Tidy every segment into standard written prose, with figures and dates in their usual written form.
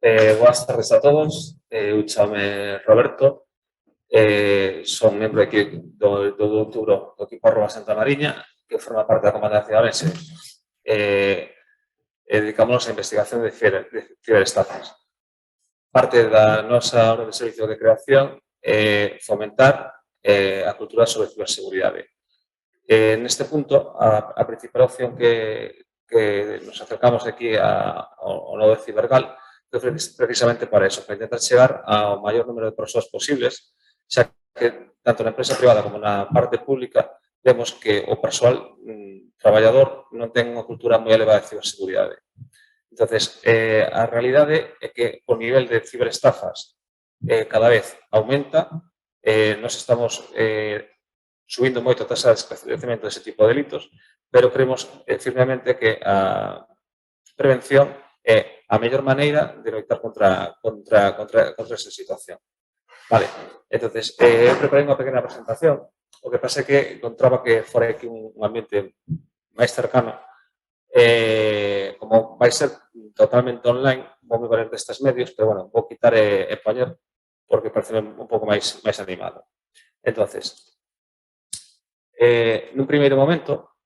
Boas tardes a todos. Eu chamo Roberto. Son membro aquí do outubro do equipo @ Santa Mariña, que forma parte da Comandancia de Orense. Dedicámonos á investigación de ciberestafas. Parte da nosa hora de servicio de creación é fomentar a cultura sobre ciberseguridade. Neste punto, a principal opción que nos acercamos aquí ao novo Cibergal precisamente para eso, para intentar chegar ao maior número de persoas posibles, xa que tanto na empresa privada como na parte pública vemos que o persoal traballador non ten unha cultura moi elevada de ciberseguridade. Entonces, a realidade é que o nivel de ciberestafas cada vez aumenta, nos estamos subindo moito a tasa de esclarecemento dese tipo de delitos, pero creemos firmemente que a prevención é a mellor maneira de loitar contra esa situación. Vale, entonces, eu preparei unha pequena presentación. O que pasa é que encontraba que fora aquí un ambiente máis cercano. Como vai ser totalmente online, vou me valer destes medios, pero, bueno, vou quitar e poñer porque parece un pouco máis animado. Entonces, nun primeiro momento,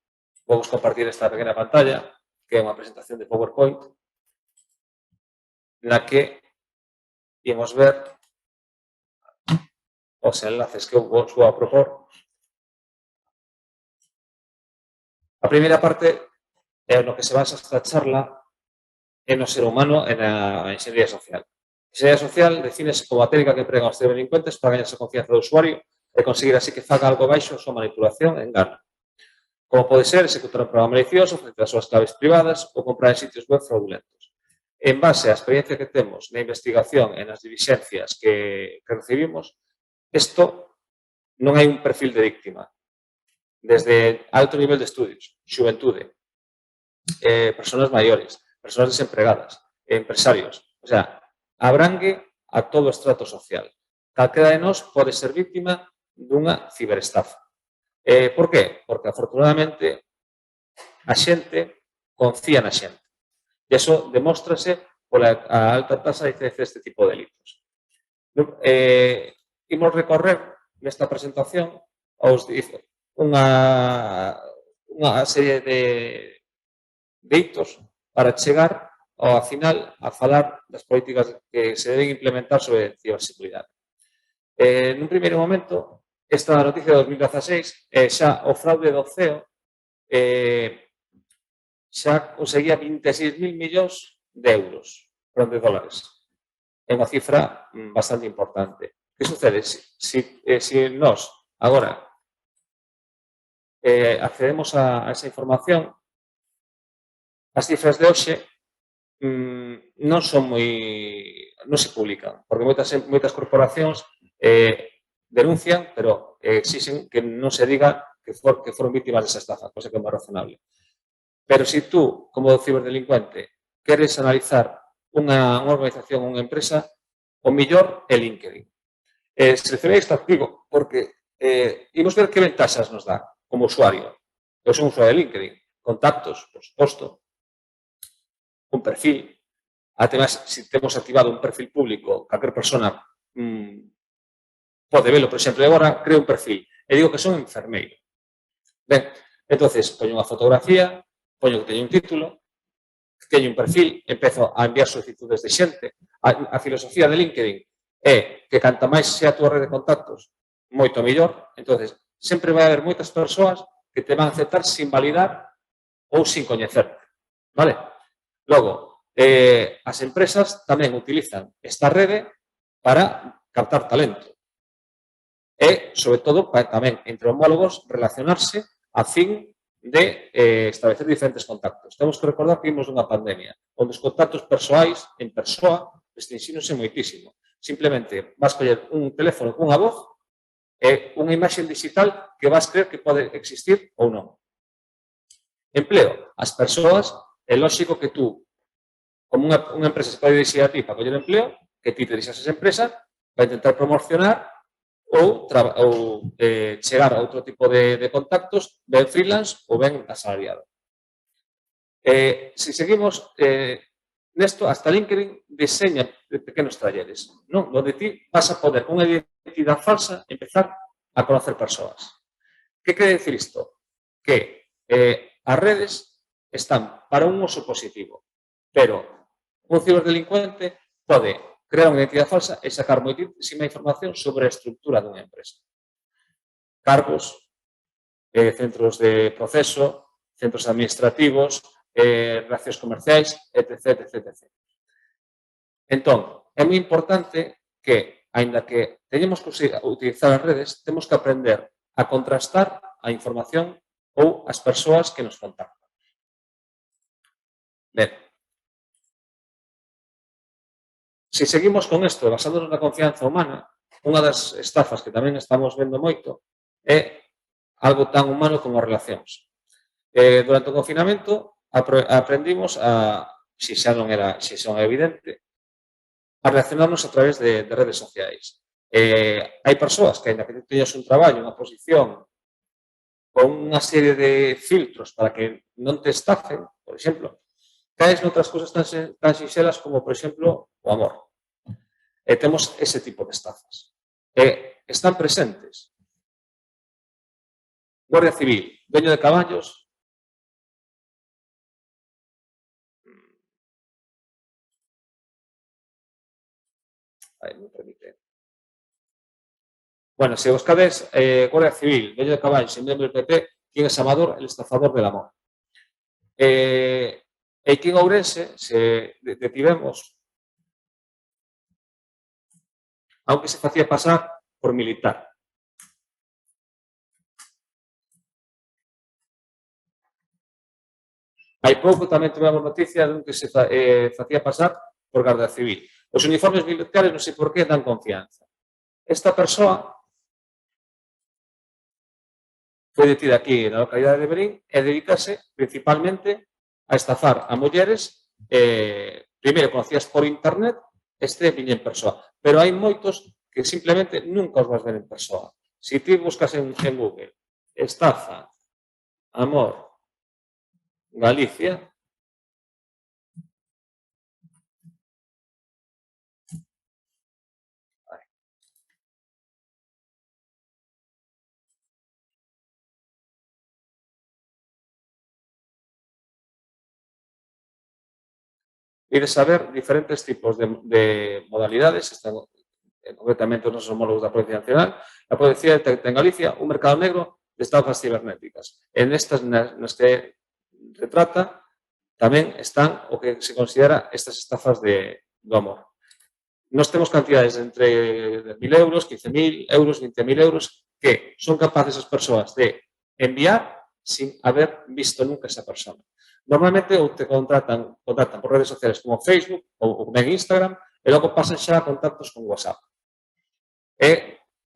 vou compartir esta pequena pantalla, que é unha presentación de PowerPoint, na que imos ver os enlaces que eu vos vou a propor. A primeira parte é no que se basa esta charla é no ser humano e na enxeñería social. A enxeñería social defínese como a técnica que empregan os ciberdelincuentes para gañarse a confianza do usuario e conseguir así que faga algo baixo a súa manipulación e engano. Como pode ser executar un programa malicioso, frente ás súas claves privadas ou comprar en sitios web fraudulentos. En base á experiencia que temos na investigación e nas dilixencias que recibimos, isto non hai un perfil de víctima. Desde alto nivel de estudios, xuventude, persoas maiores, persoas desempregadas, empresarios. O sea, abrangue a todo o estrato social. Calquera de nós pode ser víctima dunha ciberestafa. Por qué? Porque, afortunadamente, a xente confía na xente. E iso demóstrase pola alta tasa de incidencia deste tipo de delitos. Imos recorrer nesta presentación unha serie de hitos para chegar ao final a falar das políticas que se deben implementar sobre ciberseguridade. Nun primeiro momento, esta noticia de 2016, xa o fraude do CEO xa conseguía 26.000 millóns de euros, perdón, de dólares. É unha cifra bastante importante. Que sucede? Se nós agora accedemos a esa información, as cifras de hoxe non se publican, porque moitas corporacións denuncian, pero exixen que non se diga que foron vítimas desa estafa, cosa que é moi razonable. Pero se tú, como ciberdelincuente, queres analizar unha organización, unha empresa, o mellor é LinkedIn. Seleccionei este artigo porque imos ver que ventaxas nos dá como usuario. Eu son usuario de LinkedIn, contactos, por suposto, un perfil. Además, se temos activado un perfil público, calquer persona pode velo. Por exemplo, agora creo un perfil e digo que son enfermeiro. Ben, entonces, poño unha fotografía, poño que teño un título, que teño un perfil, empezo a enviar solicitudes de xente. A filosofía de LinkedIn é que canta máis sea a túa rede de contactos, moito mellor. Entonces, sempre vai haber moitas persoas que te van a aceptar sin validar ou sin coñecerte. Vale? Logo, as empresas tamén utilizan esta rede para captar talento. E, sobre todo, tamén entre homólogos relacionarse a fin de establecer diferentes contactos. Temos que recordar que vimos unha pandemia, onde os contactos persoais, en persoa, restrinxínose moitísimo. Simplemente vas coller un teléfono cunha voz e unha imaxe digital que vas creer que pode existir ou non. Empleo. As persoas, é lógico que tú, como unha empresa se pode dirixir a ti para coller empleo, que ti te dirixas a esa empresa para intentar promocionar ou chegar a outro tipo de contactos, ben freelance ou ben asalariado. Se seguimos, Nesto, hasta LinkedIn diseña pequenos talleres, non? Donde ti vas a poder, con unha identidade falsa, empezar a conocer persoas. Que quere dicir isto? Que as redes están para un uso positivo, pero un ciberdelincuente pode crear unha identidade falsa e sacar moitísima información sobre a estructura dunha empresa. Cargos, centros de proceso, centros administrativos, relacións comerciais, etc, etc, etc. Entón, é moi importante que, aínda que teñemos que utilizar as redes, temos que aprender a contrastar a información ou as persoas que nos contactan. Ben, se seguimos con isto, basándonos na confianza humana, unha das estafas que tamén estamos vendo moito é algo tan humano como as relacións. Durante o confinamento aprendimos se xa non evidente, a relacionarnos a través de redes sociais. Hai persoas que, ainda que teñas un traballo, unha posición, con unha serie de filtros para que non te estafen, por exemplo, caes noutras cousas tan sinxelas como, por exemplo, o amor. Temos ese tipo de estafas. Están presentes. Guardia Civil, dueño de caballos. Me permite. Bueno, se buscades Guardia Civil, dueño de caballos, sin miembro del PP, ¿quién es Amador? El estafador del amor. E aquí en Ourense se detivemos aunque se facía pasar por militar. Hai pouco tamén tivemos noticia dun que se facía pasar por Garda Civil. Os uniformes militares non sei por que dan confianza. Esta persoa foi detida aquí na localidade de Verín e dedicase principalmente a estafar a mulleres, primeiro conocidas por internet, viña en persoa. Pero hai moitos que simplemente nunca os vas ver en persoa. Se ti buscas en Google estafa, amor, Galicia, ides a ver diferentes tipos de modalidades, están concretamente os nosos homólogos da Policía Nacional. A Policía detecta en Galicia un mercado negro de estafas cibernéticas. En estas nas que retrata tamén están o que se considera estas estafas do amor. Nos temos cantidades entre 1.000 euros, 15.000 euros, 20.000 euros que son capaces as persoas de enviar sin haber visto nunca esa persona. Normalmente ou te contratan por redes sociales como Facebook ou en Instagram e logo pasan xa a contactos con WhatsApp.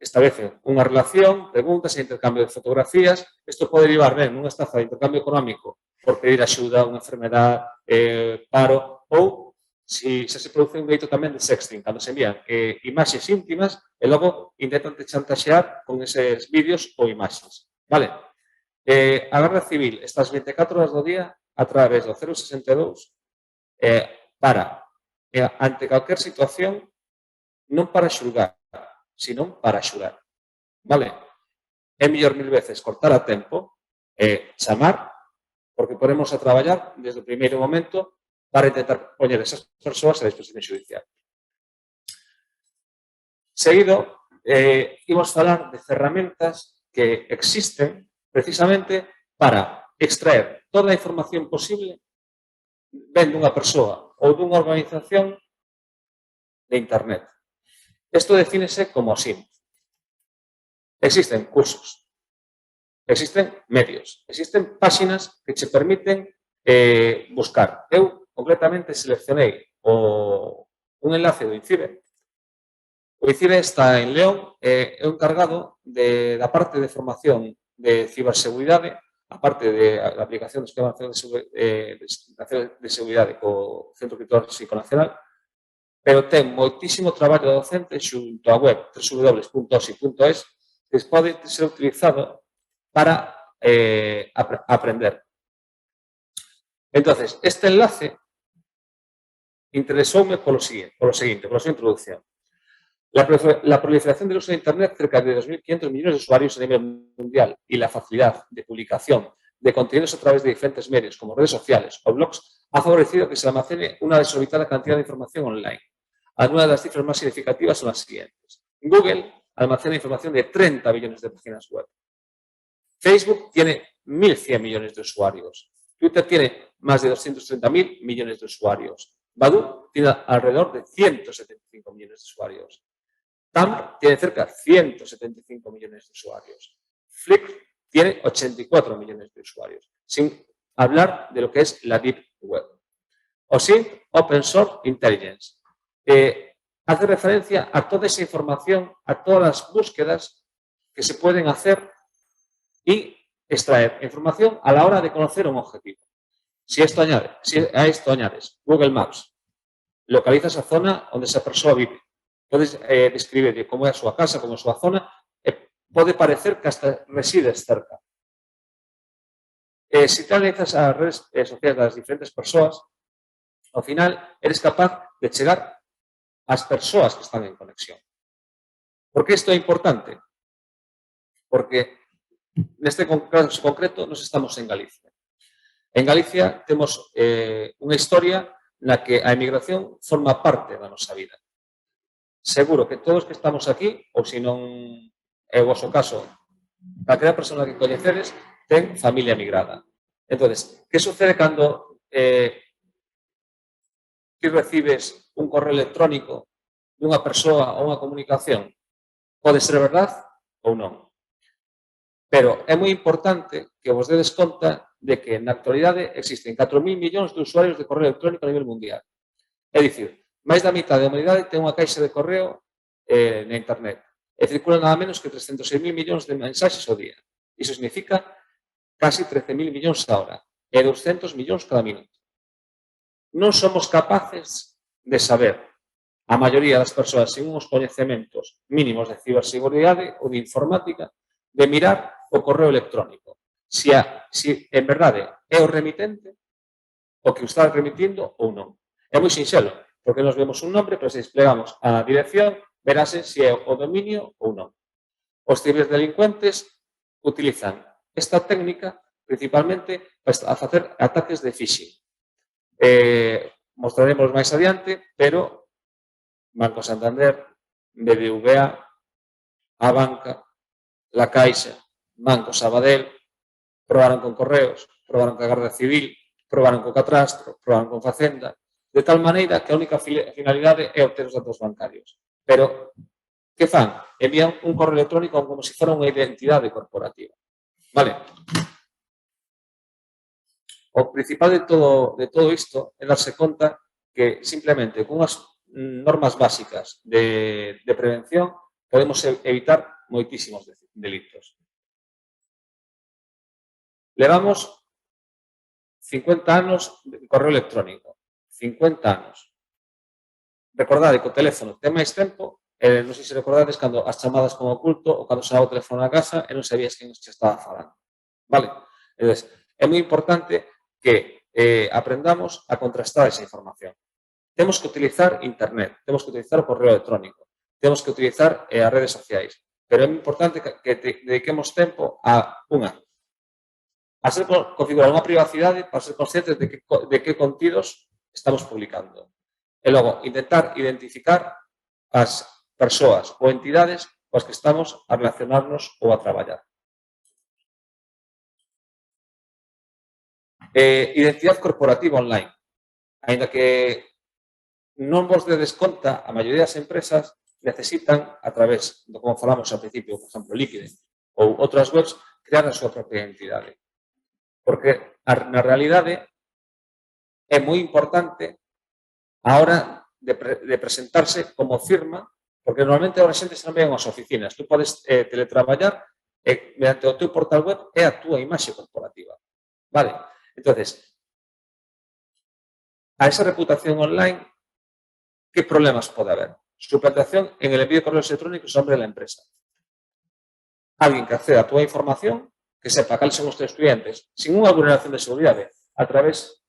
Establecen unha relación, preguntas e intercambio de fotografías. Isto pode derivar ben nunha estafa de intercambio económico por pedir axuda, unha enfermedade, paro, ou se produce un delito tamén de sexting, cando se envían imaxes íntimas e logo intentan chantaxear con eses vídeos ou imaxes. Vale? A Garda Civil está as 24 horas do día a través do 062 para, ante calquer situación, non para xulgar, sino para axudar. Vale? É mellor 1000 veces cortar a tempo e chamar, porque podemos a traballar desde o primeiro momento para intentar poñer esas persoas a disposición judicial. Seguido, imos falar de ferramentas que existen precisamente para extraer toda a información posible ben dunha persoa ou dunha organización de internet. Isto defínese como así. Existen cursos, existen medios, existen páxinas que che permiten buscar. Eu, concretamente, seleccionei un enlace do INCIBE. O INCIBE está en León, é o encargado da parte de formación de ciberseguridade, a parte da aplicación do Sistema de Seguridade co Centro Criptolóxico Nacional, pero ten moitísimo traballo docente xunto á web www.osi.es que pode ser utilizado para aprender. Entonces, este enlace interesoume polo seguinte, pola súa introducción. La proliferación del uso de Internet, cerca de 2.500 millones de usuarios a nivel mundial, y la facilidad de publicación de contenidos a través de diferentes medios, como redes sociales o blogs, ha favorecido que se almacene una desorbitada cantidad de información online. Algunas de las cifras más significativas son las siguientes. Google almacena información de 30 billones de páginas web. Facebook tiene 1.100 millones de usuarios. Twitter tiene más de 230.000 millones de usuarios. Baidu tiene alrededor de 175 millones de usuarios. Tumblr tiene cerca de 175 millones de usuarios. Flickr tiene 84 millones de usuarios, sin hablar de lo que es la Deep Web. OSINT, Open Source Intelligence, hace referencia a toda esa información, a todas las búsquedas que se pueden hacer y extraer información a la hora de conocer un objetivo. Si a esto añades Google Maps, localiza esa zona onde esa persoa vive. Podes describir como é a súa casa, como é a súa zona, e pode parecer que hasta resides cerca. Se te analizas as redes sociais das diferentes persoas, ao final eres capaz de chegar ás persoas que están en conexión. Por que isto é importante? Porque neste caso concreto nos estamos en Galicia. En Galicia temos unha historia na que a emigración forma parte da nosa vida. Seguro que todos que estamos aquí, ou se non é o vosso caso, calquera persona que coñeceres ten familia migrada. Entón, que sucede cando ti recibes un correo electrónico dunha persoa ou unha comunicación? Pode ser verdade ou non. Pero é moi importante que vos dedes conta de que na actualidade existen 4.000 millóns de usuarios de correo electrónico a nivel mundial. É dicir, máis da mitad da humanidade ten unha caixa de correo na internet e circula nada menos que 306.000 millóns de mensaxes ao día. Iso significa casi 13.000 millóns a hora e 200 millóns cada minuto. Non somos capaces de saber, a maioría das persoas sin uns coñecementos mínimos de ciberseguridade ou de informática, de mirar o correo electrónico. Se en verdade é o remitente o que o está remitindo ou non. É moi sinxelo, porque nos vemos un nombre, pero se desplegamos a dirección, verase se é o dominio ou non. Os ciberdelincuentes utilizan esta técnica principalmente para facer ataques de phishing. Mostraremos máis adiante, pero Banco Santander, BBVA, Abanca, La Caixa, Banco Sabadell, probaron con correos, probaron con a Garda Civil, probaron con Catastro, probaron con Facenda, de tal maneira que a única finalidade é obter os datos bancarios. Pero, que fan? Envían un correo electrónico como se fora unha identidade corporativa. Vale? O principal de todo isto é darse conta que simplemente con unhas normas básicas de prevención podemos evitar moitísimos delitos. Levamos 50 anos de correo electrónico. 50 anos. Recordade que o teléfono ten máis tempo, non sei se recordades cando as chamadas con oculto ou cando sonaba o teléfono na casa e non sabías quen se estaba falando. Vale? Entón, é moi importante que aprendamos a contrastar esa información. Temos que utilizar internet, temos que utilizar o correo electrónico, temos que utilizar as redes sociais, pero é importante que dediquemos tempo a ser configurar unha privacidade para ser conscientes de que contidos estamos publicando. E logo, intentar identificar as persoas ou entidades coas que estamos a relacionarnos ou a traballar. Identidade corporativa online. Ainda que non vos dedes conta, a maioría das empresas necesitan, a través do como falamos ao principio, por exemplo, Liquide ou outras webs, crear a súa propia identidade. Porque, na realidade, é moi importante a hora de presentarse como firma, porque normalmente a xente se non ven as oficinas. Tú podes teletraballar e, mediante o teu portal web, é a túa imaxe corporativa. Vale? Entonces, a esa reputación online, ¿qué problemas puede haber? Suplantación en el envío de correos electrónicos en nombre de la empresa. Alguien que acceda a tu información, que sepa cuáles son los tus clientes, sin una vulneración de seguridad, a través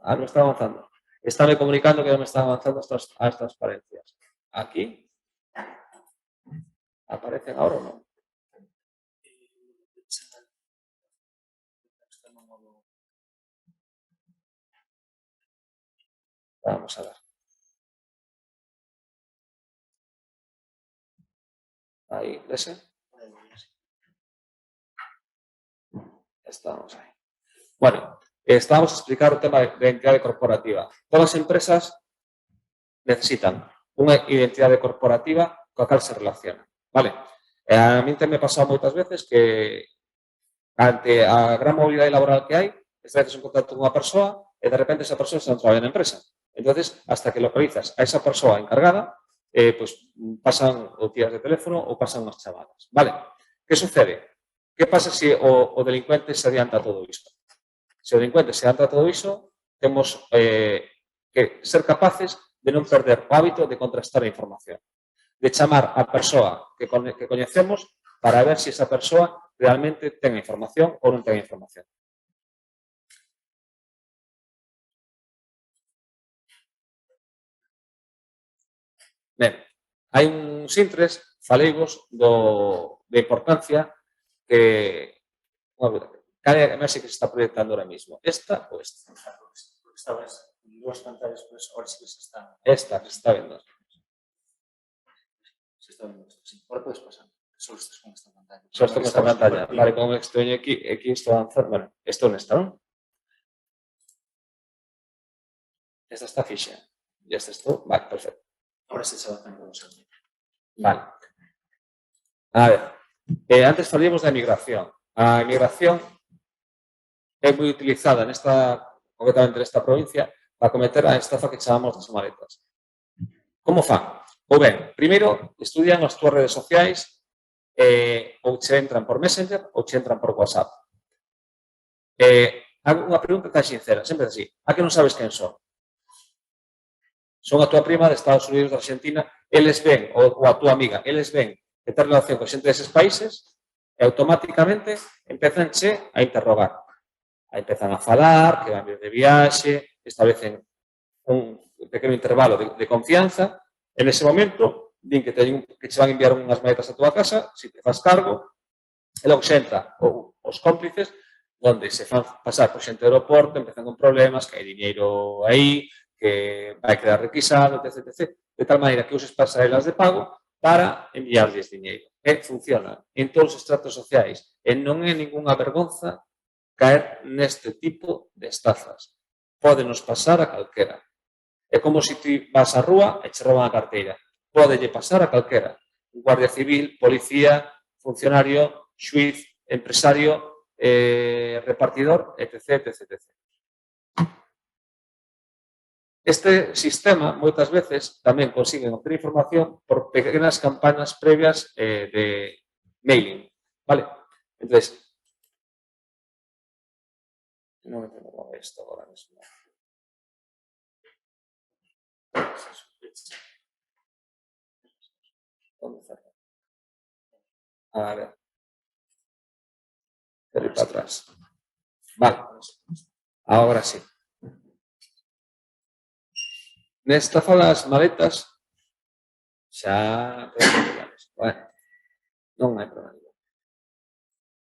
Ah, no está avanzando. Está comunicando que no me está avanzando a las transparencias. Aquí. ¿Aparecen ahora o no? Vamos a ver. Ahí, ese. Estamos ahí. Bueno, estábamos a explicar el tema de identidad corporativa. Todas las empresas necesitan unha identidade corporativa coa cal se relaciona. Vale? A mí me ha pasado moitas veces que ante a gran mobilidade laboral que hai, estableces un contacto con unha persoa e de repente esa persoa xa non traballa na empresa. Entonces, hasta que localizas a esa persoa encargada, pues pasan os días de teléfono ou pasan as chamadas. Vale? Que sucede? Que pasa se o delincuente se adianta a todo isto? Se o delincuente se adianta a todo iso, temos que ser capaces de non perder o hábito de contrastar a información, de chamar a persoa que coñecemos para ver se esa persoa realmente ten información ou non ten información. Ben, hai uns intres, faleivos da importancia que cal é a imaxe que se está proyectando ahora mismo, esta ou esta? Estabas en dúas pantallas, pues ahora sí que se está. Esta que se está vendo. Se está viendo esto, sí. Ahora puedes pasar. Solo estás con esta pantalla. Só estou con esta pantalla. Vale, como estoy aquí estou a avanzar. Bueno, isto non está, non? Esta está fixa. E esta estou. Vale, perfecto. Ahora sí se va a tener que usar. Vale. A ver, antes falamos da emigración. A emigración é moi utilizada concretamente nesta provincia para cometer a estafa que chamamos das maletas. Como fan? Ou ben, primeiro, estudian as túas redes sociais ou che entran por Messenger ou che entran por WhatsApp. Hago unha pregunta tan sincera, sempre así. A que non sabes quen son? Son a tua prima de Estados Unidos, de Argentina, eles ven, ou a tua amiga, eles ven que ten relación con xente deses países e automáticamente empezanche a interrogar. Aí empezan a falar, que van vir de viaxe, establecen un pequeno intervalo de confianza. En ese momento, din que che van a enviar unhas maletas a tua casa, se te faz cargo, e logo xenta os cómplices, onde se fan pasar por xente do aeroporto, empezan con problemas, que hai diñeiro aí, que vai quedar requisado, etc, etc. De tal maneira que uses pasarelas de pago para enviarles diñeiro. E funciona en todos os estratos sociais. E non é ningunha vergonza caer neste tipo de estafas. Pódenos pasar a calquera. É como se ti vas á rúa e che roban a carteira. Pódelle pasar a calquera. Un guardia civil, policía, funcionario, xuiz, empresario, repartidor, etc, etc, etc. Este sistema, moitas veces, tamén consiguen obter información por pequenas campañas previas de mailing. Vale? Entonces, non me tengo isto agora mesmo. ¿Dónde está? A ver. Pero ir para atrás. Vale. Ahora sí. Nesta fala das maletas xa... Bueno, non hai problema.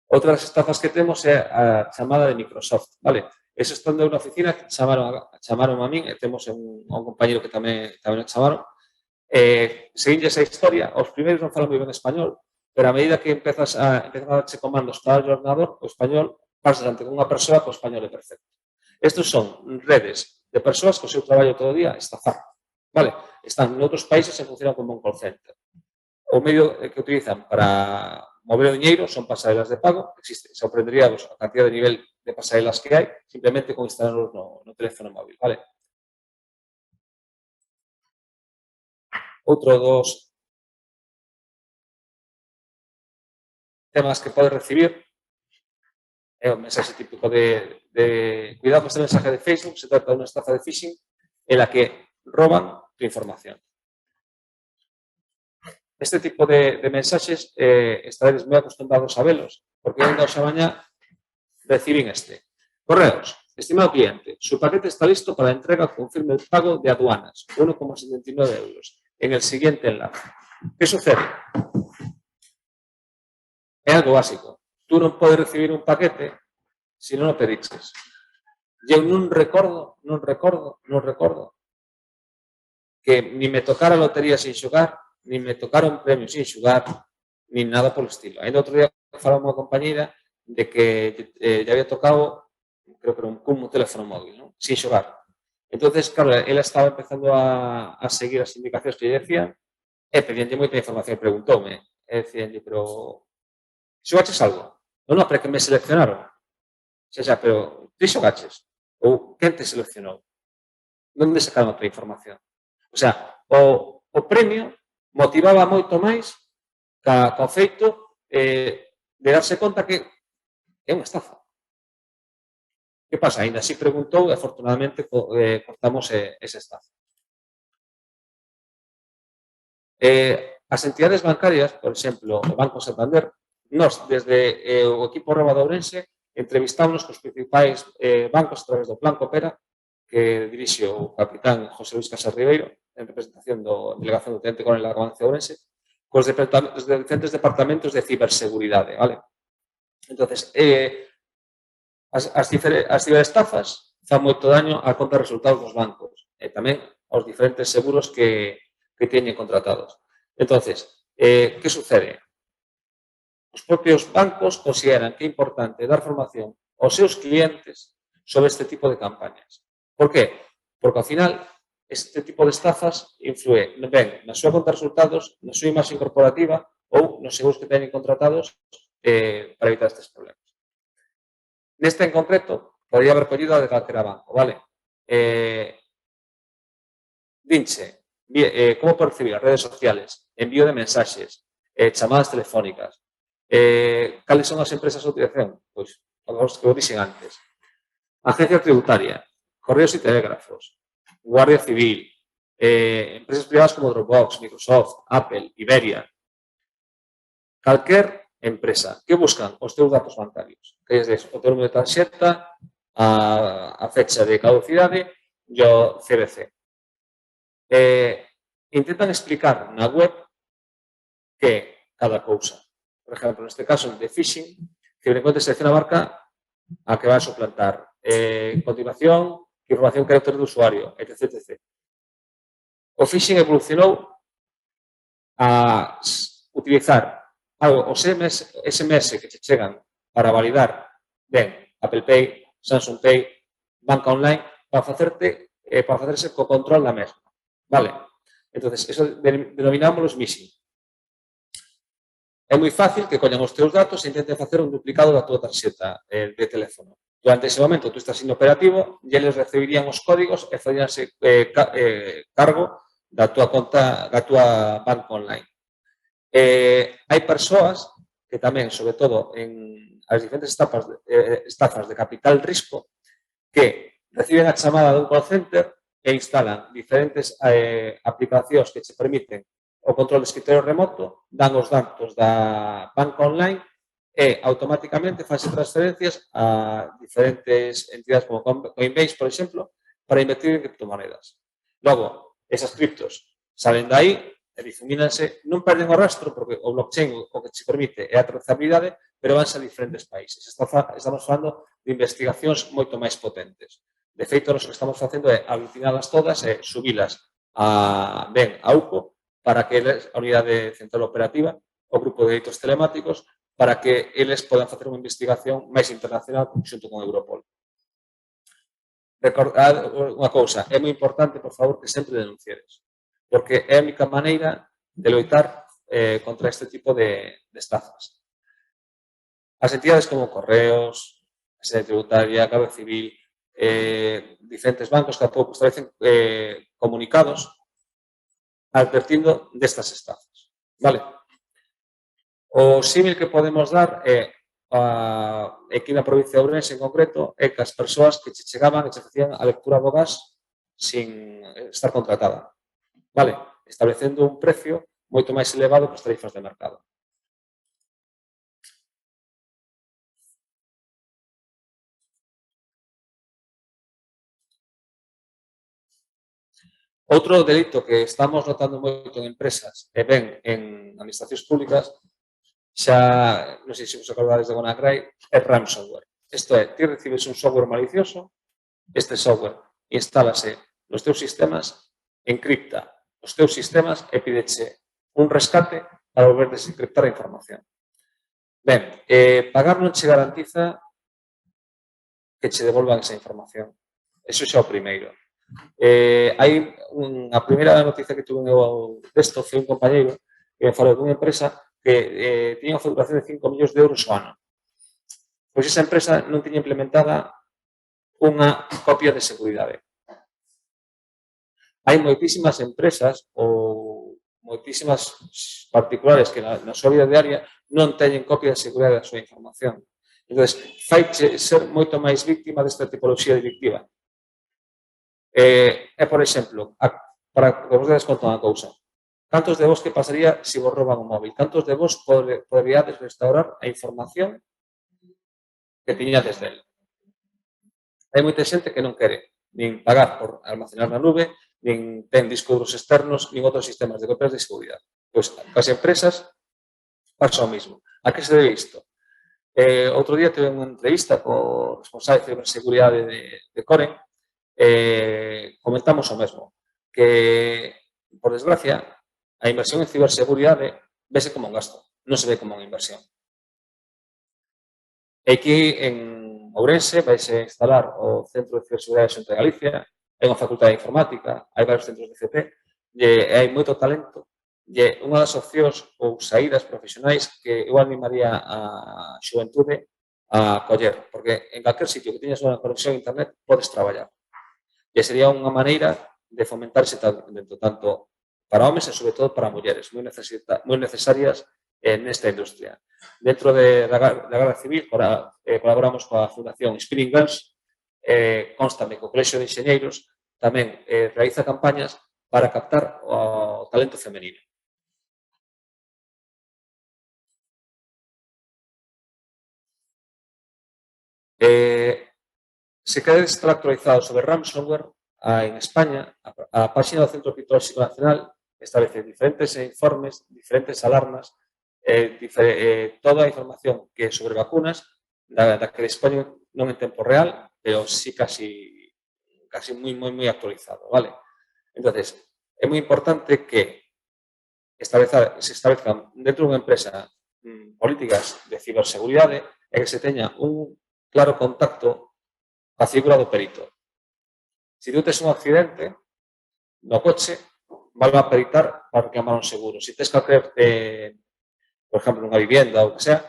Outras estafas que temos é a chamada de Microsoft, vale? Eso estando na oficina, chamaron a min, e temos un compañero que tamén o chamaron. Seguinlle esa historia, os primeiros non falan moi ben español, pero a medida que empezas a darche comandos para o ordenador, o español, pasas ante unha persoa que o español é perfecto. Estos son redes de persoas que o seu traballo todo o día estafar, vale? Están noutros países e funcionan como un call center. O medio que utilizan para mover o diñeiro son pasarelas de pago, existe, sorprenderíamos a cantidad de nivel de pasarelas que hai, simplemente con instalarlos no teléfono móvil, vale? Outro dos temas que podes recibir é o mensaxe típico de cuidado con este mensaje de Facebook, se trata de unha estafa de phishing en la que roban tu información. Este tipo de mensaxes estaréis moi acostumbrados a velos, porque ainda hoxe a mañá recibín este. Correos, Estimado cliente, su paquete está listo para la entrega. Confirme el pago de aduanas, 1,79 euros, en el siguiente enlace. ¿Qué sucede? Es algo básico. Tú non podes recibir un paquete se non o pediches. Eu non recordo que ni me tocara a lotería sin xogar, ni me tocara un premio sin xogar, ni nada polo estilo. Ainda outro día falaba unha compañera de que lle había tocado, creo que era un teléfono móvil, ¿no? Sin xogar. Entonces, claro, ela estaba empezando a seguir as indicacións que lle decían e pedíanlle moita información. Preguntoume, e decíanlle, pero xogaches algo? Non, pero que me seleccionaron. Xa, pero ti xogaches? Ou quen te seleccionou? Donde sacaron a tua información? O sea, o premio motivaba moito máis co feito de darse conta que é unha estafa. Que pasa? Ainda así preguntou e afortunadamente cortamos esa estafa. As entidades bancarias, por exemplo, o Banco Santander, nós, desde o equipo Reba de Ourense, entrevistámonos cos principais bancos a través do Plan Coopera, que dirixe o capitán José Luis Casas Ribeiro, en representación da delegación do Teniente Coronel da Provincia de Ourense, cos diferentes departamentos de ciberseguridade, vale? Entonces, as ciberestafas fan moito daño á conta de resultados dos bancos e tamén aos diferentes seguros que teñen contratados. Entonces, que sucede? Os propios bancos consideran que é importante dar formación aos seus clientes sobre este tipo de campañas. Por qué? Porque, ao final, este tipo de estafas influe ben na súa conta de resultados, na súa imaxe corporativa ou nos seguros que teñen contratados para evitar estes problemas. Neste en concreto, podría haber collido a de calquera banco, vale? Dinche, como percibir as redes sociales, envío de mensaxes, chamadas telefónicas. Cales son as empresas de utilización? Pois, os que o dixen antes. Agencia tributaria, correos e telégrafos, Guardia Civil, empresas privadas como Dropbox, Microsoft, Apple, Iberia. Calquer empresa que buscan os teus datos bancarios, que é o teu número de tarxeta, a fecha de caducidade e o CBC. Intentan explicar na web que cada cousa. Por exemplo, neste caso de phishing, que frecuente selecciona a marca a que vai a suplantar. Continuación, información carácter do usuario, etc. O phishing evolucionou a utilizar os SMS que te chegan para validar ben Apple Pay, Samsung Pay, banca online, para facerse co control da mesma. Vale? Entonces, eso denominámoslo smishing. É moi fácil que collan os teus datos e intenten facer un duplicado da tua tarxeta de teléfono. Durante ese momento, tú estás inoperativo e eles recibirían os códigos e faríanse cargo da tua conta, da tua banca online. Hai persoas que tamén, sobre todo, en as diferentes estafas de capital risco, que reciben a chamada dun call center e instalan diferentes aplicacións que che permiten o control de escritorio remoto, dan os datos da banca online e automáticamente fanse transferencias a diferentes entidades como Coinbase, por exemplo, para invertir en criptomonedas. Logo, esas criptos salen de aí e difumínanse, non perden o rastro porque o blockchain o que che permite é a trazabilidade, pero vanse a diferentes países. Estamos falando de investigacións moito máis potentes. De feito, nós o que estamos facendo é aglutinalas todas e subilas a UCO para que eles, a unidade central operativa, o grupo de delitos telemáticos, para que eles podan facer unha investigación máis internacional xunto con Europol. Recordad unha cousa, é moi importante, por favor, que sempre denuncieres, porque é a única maneira de loitar contra este tipo de estafas. As entidades como Correos, a Sede Tributaria, Guardia Civil, diferentes bancos que a pouco establecen comunicados advertindo destas estafas. Vale? O símil que podemos dar é aquí na provincia de Ourense en concreto é que as persoas que che chegaban e che facían a lectura do gas sin estar contratada. Vale? Establecendo un precio moito máis elevado que as tarifas de mercado. Outro delito que estamos notando moito en empresas e ben en administracións públicas, xa, non sei se vos acordades de WannaCry, é ransomware. Isto é, ti recibes un software malicioso, este software instálase nos teus sistemas, encripta os teus sistemas e pídeche un rescate para volver a desencriptar a información. Ben, pagar non che garantiza que che devolvan esa información. Eso xa é o primeiro. Hai unha primeira noticia que tuve desto, foi un compañeiro que me falou dunha empresa que tiña unha facturación de 5 millóns de euros ao ano. Pois esa empresa non tiña implementada unha copia de seguridade. Hai moitísimas empresas ou moitísimas particulares que na súa vida diaria non teñen copia de seguridade da súa información. Entón, fai ser moito máis víctima desta tipoloxía delictiva. Por exemplo, para que vos dedes conta unha cousa, cantos de vos que pasaría se vos roban un móvil? Cantos de vos poderíades restaurar a información que tiñades del? Hai moita xente que non quere nin pagar por almacenar na nube, nin ten discos duros externos, nin outros sistemas de copias de seguridade. Pois, as empresas pasa o mismo. A que se debe isto? Outro día tuve unha entrevista co responsable de ciberseguridade de Coren. Comentamos o mesmo, que, por desgracia, a inversión en ciberseguridade vese como un gasto, non se ve como unha inversión. E aquí, en Ourense, vaise instalar o Centro de Ciberseguridade de Xunta de Galicia, hai unha facultade de informática, hai varios centros de CT, e hai moito talento, e unha das opcións ou saídas profesionais que eu animaría a xuventude a coller, porque en calquer sitio que teñas unha conexión a internet podes traballar. E sería unha maneira de fomentar ese talento, tanto para homes e, sobre todo, para mulleres, moi necesarias nesta industria. Dentro da Garda Civil, colaboramos coa Fundación Spinning Girls, constame co Colexio de Enxeñeiros, tamén realiza campañas para captar o talento femenino. Se queredes estar actualizados sobre ransomware, en España, a página do Centro Criptolóxico Nacional establece diferentes informes, diferentes alarmas, toda a información que sobre vacunas, da que dispoñen non en tempo real, pero sí casi moi actualizado, vale? Entonces, é moi importante que se establezcan dentro dunha empresa políticas de ciberseguridade e que se teña un claro contacto a figura do perito. Se tú tes un accidente no coche, van a peritar para reclamar un seguro. Se tes calquer, por exemplo, unha vivienda ou que sea,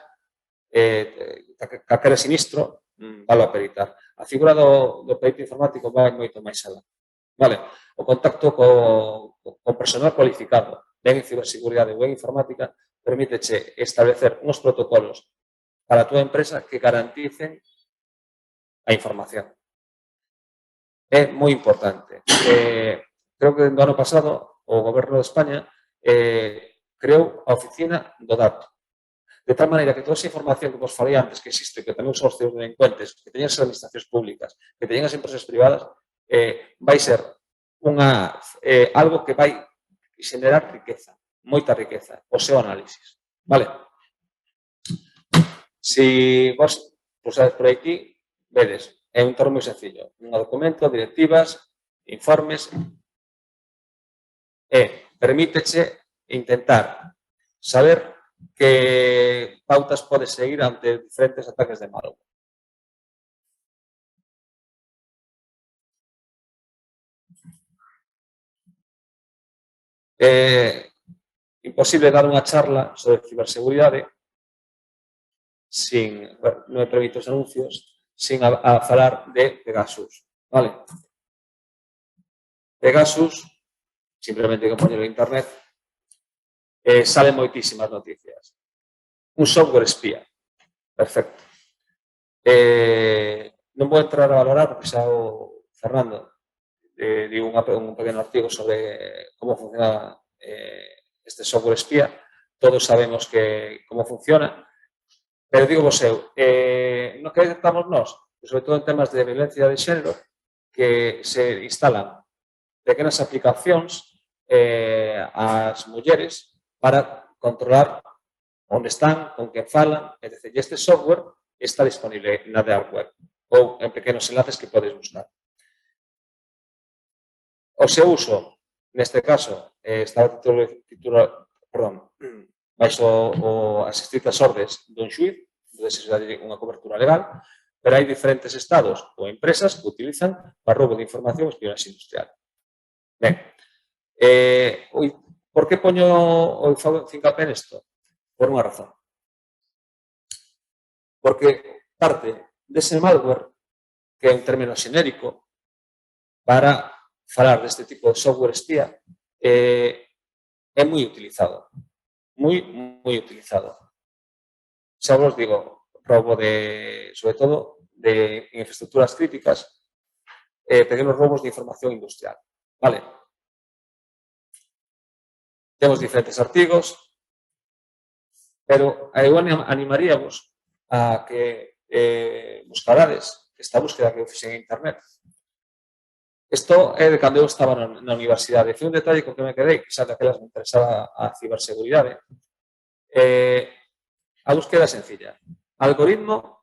calquer sinistro, van a peritar. A figura do perito informático vai moito máis alá. Vale? O contacto co personal cualificado, ben en ciberseguridade ou en informática, permíteche establecer uns protocolos para a túa empresa que garanticen a información. É moi importante. Creo que no ano pasado o Goberno de España creou a Oficina do Dato. De tal maneira que toda esa información que vos falei antes que existe, que tamén son os delincuentes, que teñen as administracións públicas, que teñen as empresas privadas, vai ser algo que vai xenerar riqueza, moita riqueza, o seu análisis. Vale? Se vos pusades por aquí, vedes, é un entorno moi sencillo. Un documento, directivas, informes, e permíteche intentar saber que pautas podes seguir ante diferentes ataques de malware. É imposible dar unha charla sobre ciberseguridade non me permito os anuncios, sin falar de Pegasus. Vale? Pegasus, simplemente que poñer en internet, salen moitísimas noticias. Un software espía. Perfecto. Non vou entrar a valorar, porque xa o Fernando digo un pequeno artigo sobre como funciona este software espía. Todos sabemos como funciona. Pero digo vos eu, no que estamos nós, sobre todo en temas de violencia de xénero, que se instalan pequenas aplicacións ás mulleres para controlar onde están, con quen falan, etc. E este software está disponible na Dark Web ou en pequenos enlaces que podes buscar. O seu uso, neste caso, estaba baixo as estritas ordes dun xuíz, se dá unha cobertura legal, pero hai diferentes estados ou empresas que utilizan para roubo de información e espionaxe industrial. Ben, por que poño o fincapé nesto? Por unha razón. Porque parte dese malware, que é un término xenérico para falar deste tipo de software espía, é moi utilizado. Moi utilizado. Xa vos digo, roubo sobre todo, de infraestructuras críticas, pequenos roubos de información industrial. Vale. Temos diferentes artigos, pero eu animaríamos a que buscarades esta búsqueda que eu fixen en internet. Isto é de cando eu estaba na universidade. Foi un detalle con que me quedei, que xa daquelas me interesaba a ciberseguridade. A búsqueda é sencilla. Algoritmo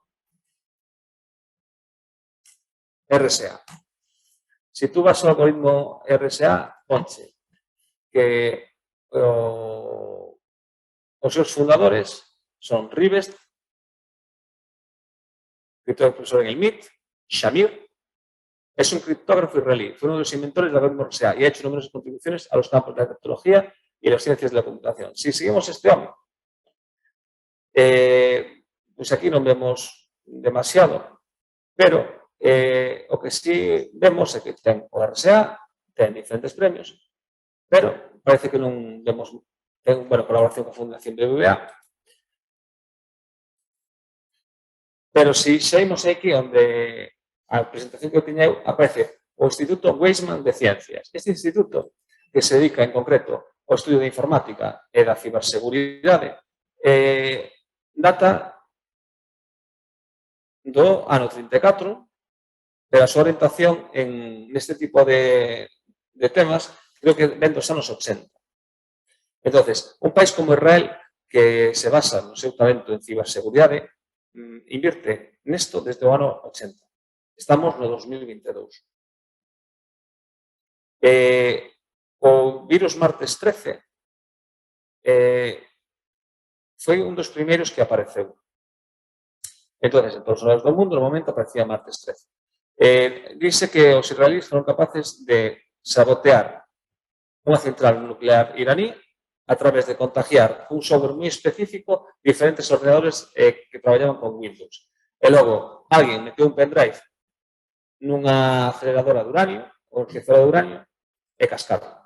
RSA. Se tú vas ao algoritmo RSA, ponche que os seus fundadores son Rivest, criptógrafo en el MIT, Shamir, es un criptógrafo israelí, fue uno de los inventores del algoritmo RSA y ha hecho numerosas contribuciones a los campos de la criptología y las ciencias de la computación. Si seguimos este hombre, pues aquí non vemos demasiado, pero o que sí vemos é que ten o RSA, ten diferentes premios, pero parece que non vemos, ten colaboración con a Fundación BBVA, pero si saímos aquí onde a presentación que eu tiña eu, aparece o Instituto Weizmann de Ciencias. Este instituto, que se dedica en concreto ao estudio de informática e da ciberseguridade, data do ano 34, pero a súa orientación neste tipo de temas creo que ven dos anos 80. Entonces, un país como Israel, que se basa no seu talento en ciberseguridade, invierte nesto desde o ano 80. Estamos no 2022. O virus martes 13 foi un dos primeiros que apareceu. Entón, en todos os lados do mundo, no momento, aparecía martes 13. Dice que os israelíes foron capaces de sabotear unha central nuclear iraní a través de contagiar un software moi específico diferentes ordenadores que traballaban con Windows. E logo, alguén meteu un pendrive nunha aceleradora de uranio, ou enriquecedora de uranio, e cascaron.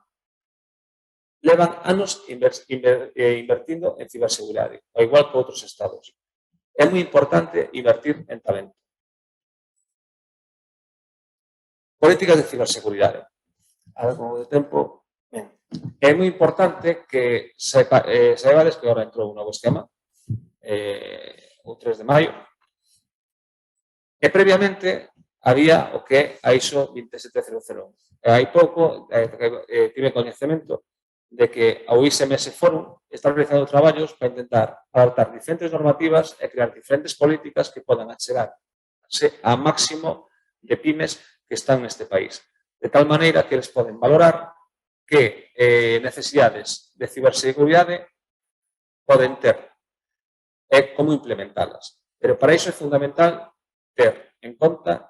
Levan anos invertindo en ciberseguridade, ao igual que outros estados. É moi importante invertir en talento. Políticas de ciberseguridade. A ver como de tempo. É moi importante que saibades que agora entrou un novo esquema, o 3 de maio, e previamente había o que é a ISO 27001. Hai pouco tive coñecemento de que o ISMS Forum está realizando traballos para intentar adaptar diferentes normativas e crear diferentes políticas que podan achegarse a máximo de pymes que están neste país. De tal maneira que eles poden valorar que necesidades de ciberseguridade poden ter e como implementalas. Pero para iso é fundamental ter en conta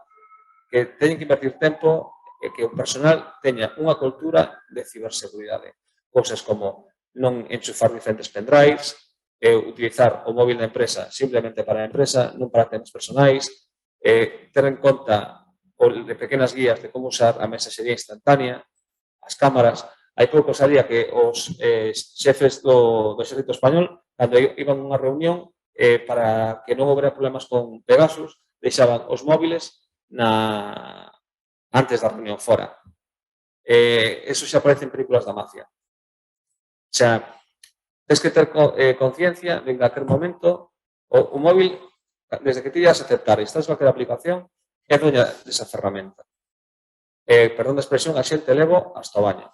que teñen que invertir tempo e que o personal teña unha cultura de ciberseguridade. Cousas como non enchufar diferentes pendrives, utilizar o móvil da empresa simplemente para a empresa, non para temas personais, ter en conta de pequenas guías de como usar a mensaxería instantánea, as cámaras. Hai pouco salía que os xefes do exército español, cando iban a unha reunión, para que non houbera problemas con Pegasus, deixaban os móviles antes da reunión fora. Eso xa aparece en películas da mafia. O sea, tens que ter conciencia de que en aquel momento o móvil, desde que ti vas a aceptar e estás en calquera aplicación, é doña desa ferramenta. perdón de expresión, a xente levo hasta o baño.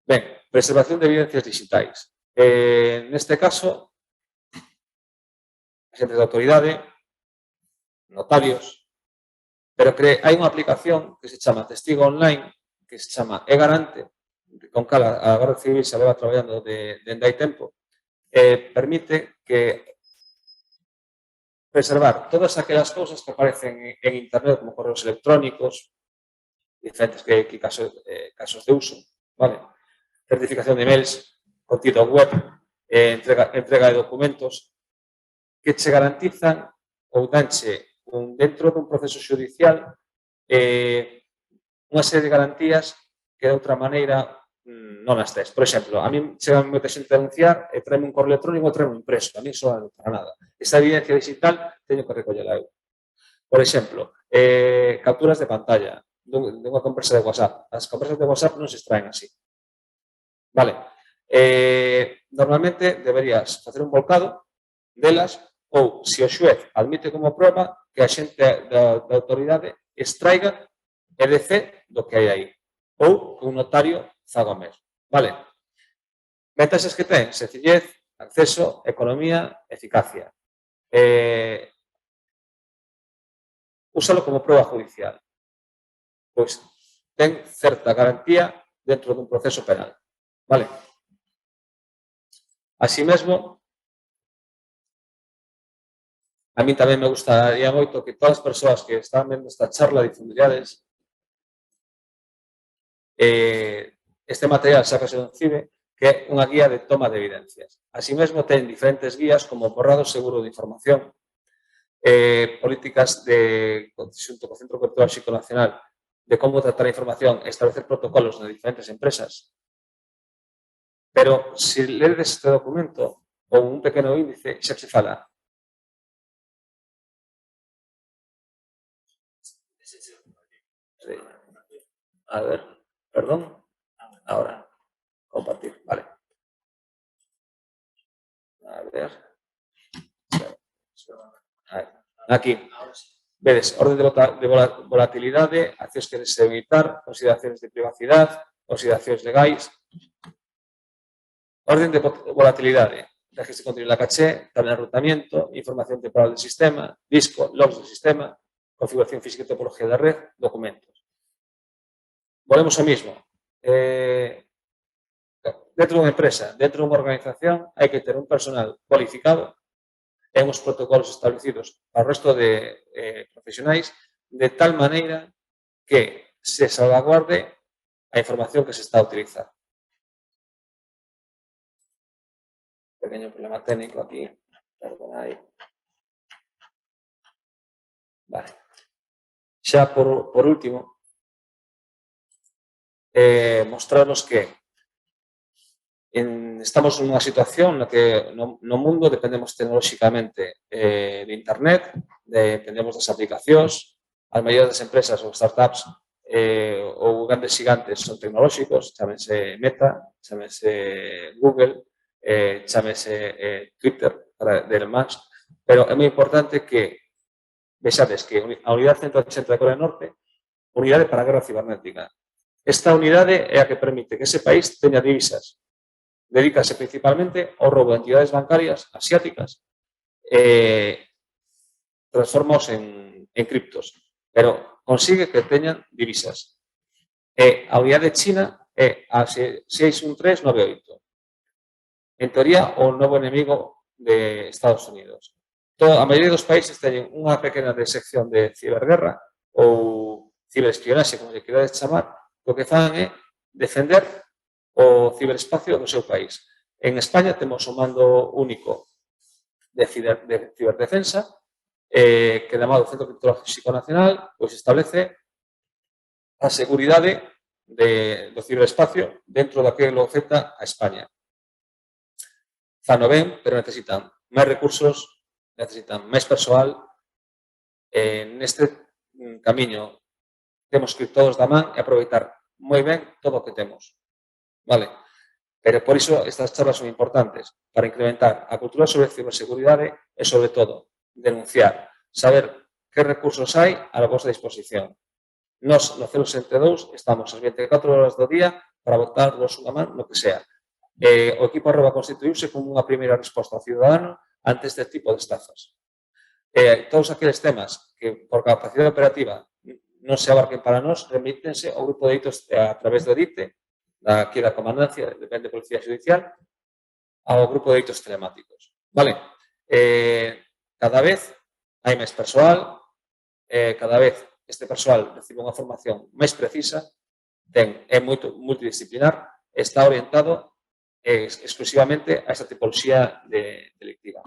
Ben, preservación de evidencias digitais. Neste caso, xentes de autoridade, notarios, pero hai unha aplicación que se chama Testigo Online, que se chama eGarante, con cal a Garda Civil se leva traballando dende hai tempo, permite que preservar todas aquelas cousas que aparecen en internet como correos electrónicos, diferentes casos de uso, vale? Certificación de emails, contido web, entrega de documentos, que che garantizan ou danche dentro dun proceso judicial unha serie de garantías que de outra maneira non as tes. Por exemplo, a mí chega moita xente a denunciar e traeme un correo electrónico e traeme un impreso. A mí iso non para nada. Esa evidencia digital teño que recollela eu. Por exemplo, capturas de pantalla dunha conversa de WhatsApp. As conversas de WhatsApp non se extraen así. Vale. Normalmente deberías facer un volcado delas ou, se o xuez admite como prova, que a xente da autoridade extraiga e de fe do que hai aí. Ou que un notario faga o mesmo. Vale. Vantaxes que ten: sencillez, acceso, economía, eficacia. Úsalo como prova judicial. Pois ten certa garantía dentro dun proceso penal. Vale. Así mesmo, a mí tamén me gustaría moito que todas as persoas que están vendo esta charla difundiríades este material sácase do CIBE, que é unha guía de toma de evidencias. Así mesmo, ten diferentes guías como borrado seguro de información, políticas de xunto co Centro Cultural Nacional de como tratar a información e establecer protocolos de diferentes empresas. Pero, se ledes este documento ou un pequeno índice, xa se fala. A ver, perdón. Ahora, compartir, vale. A ver. Aquí. Vedes, orden de volatilidade, accións que se evitar, consideracións de privacidade, consideracións legais. Orden de volatilidade, registro de contenido en la caché, tabla de enrutamiento, información temporal del sistema, disco, logs del sistema, configuración física y topología de red, documentos. Volvemos ao mismo. Dentro dunha empresa, dentro dunha organización, hai que ter un personal cualificado e uns protocolos establecidos para o resto de profesionais de tal maneira que se salvaguarde a información que se está a utilizar. Pequeño problema técnico aquí. Perdón, aí. Vale. Xa por último, mostrarnos que estamos nunha situación na que no mundo dependemos tecnolóxicamente de internet, dependemos das aplicacións, as maioría das empresas ou startups ou grandes gigantes son tecnolóxicos, chámense Meta, chámense Google, chámense Twitter de Elon Musk, pero é moi importante que vexades que a Unidade 180 de Corea do Norte, unidade para a guerra cibernética. Esta unidade é a que permite que ese país teña divisas. Dedícase principalmente ao roubo de entidades bancarias asiáticas transformaos en criptos, pero consigue que teñan divisas. A unidade china é a 61398. En teoría, o novo enemigo de Estados Unidos. A maioría dos países teñen unha pequena sección de ciberguerra ou ciberespionaxe, como se querades chamar, o que fan é defender o ciberespacio do seu país. En España temos un mando único de ciberdefensa que, chamado Centro Tecnolóxico Nacional, pois establece a seguridade do ciberespacio dentro daquilo que afecta a España. Fano ben, pero necesitan máis recursos, necesitan máis persoal. Neste camiño temos que ir todos da man e aproveitar moi ben todo o que temos. Vale? Pero por iso estas charlas son importantes para incrementar a cultura sobre ciberseguridade e, sobre todo, denunciar, saber que recursos hai a vosa disposición. Nos, no 062, estamos as 24 horas do día para botarnos unha man no que sea. O equipo arroba constituíuse como unha primeira resposta ao ciudadano ante este tipo de estafas. Todos aqueles temas que por capacidade operativa non se abarquen para nós, remítense ao grupo de delitos a través do DITE, aquí da comandancia, depende de Policía Judicial, ao grupo de delitos telemáticos. Vale? Cada vez hai máis persoal, cada vez este persoal recibe unha formación máis precisa, é moito multidisciplinar, está orientado exclusivamente a esta tipoloxía delictiva.